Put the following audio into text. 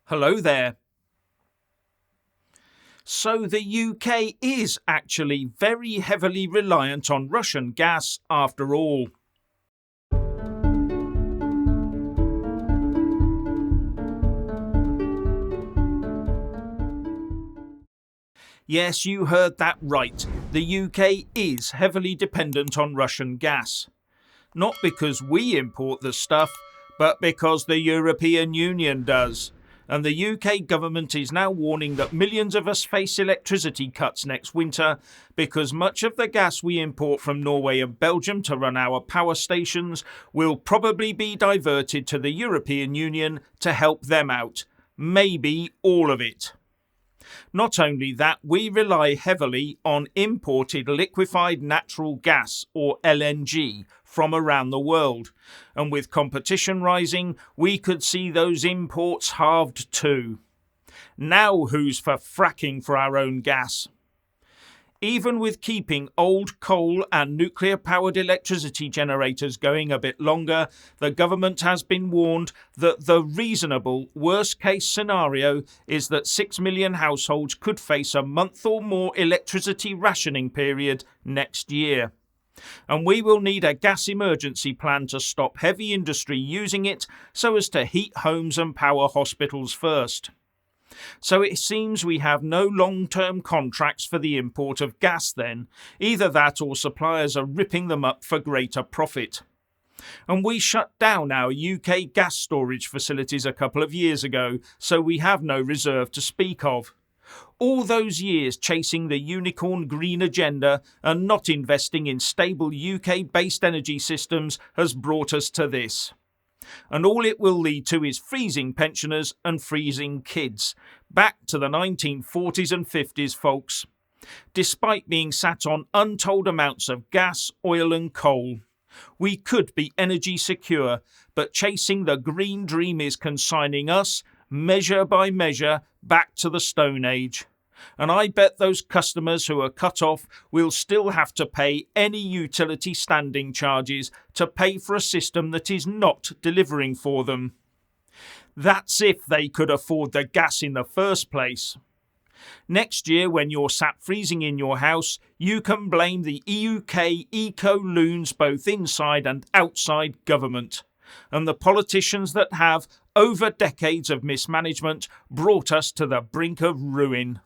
Hello there. So the UK is actually very heavily reliant on Russian gas after all. Yes, you heard that right. The UK is heavily dependent on Russian gas. Not because we import the stuff, but because the European Union does. And the UK government is now warning that millions of us face electricity cuts next winter because much of the gas we import from Norway and Belgium to run our power stations will probably be diverted to the European Union to help them out. Maybe all of it. Not only that, we rely heavily on imported liquefied natural gas, or LNG, from around the world. And with competition rising, we could see those imports halved too. Now who's for fracking for our own gas? Even with keeping old coal and nuclear-powered electricity generators going a bit longer, the government has been warned that the reasonable worst-case scenario is that 6 million households could face a month or more electricity rationing period next year. And we will need a gas emergency plan to stop heavy industry using it so as to heat homes and power hospitals first. So it seems we have no long-term contracts for the import of gas then. Either that or suppliers are ripping them up for greater profit. And we shut down our UK gas storage facilities a couple of years ago, so we have no reserve to speak of. All those years chasing the unicorn green agenda and not investing in stable UK-based energy systems has brought us to this. And all it will lead to is freezing pensioners and freezing kids. Back to the 1940s and 50s, folks. Despite being sat on untold amounts of gas, oil and coal. We could be energy secure, but chasing the green dream is consigning us, measure by measure, back to the Stone Age. And I bet those customers who are cut off will still have to pay any utility standing charges to pay for a system that is not delivering for them. That's if they could afford the gas in the first place. Next year, when you're sat freezing in your house, you can blame the UK eco-loons both inside and outside government, and the politicians that have, over decades of mismanagement, brought us to the brink of ruin.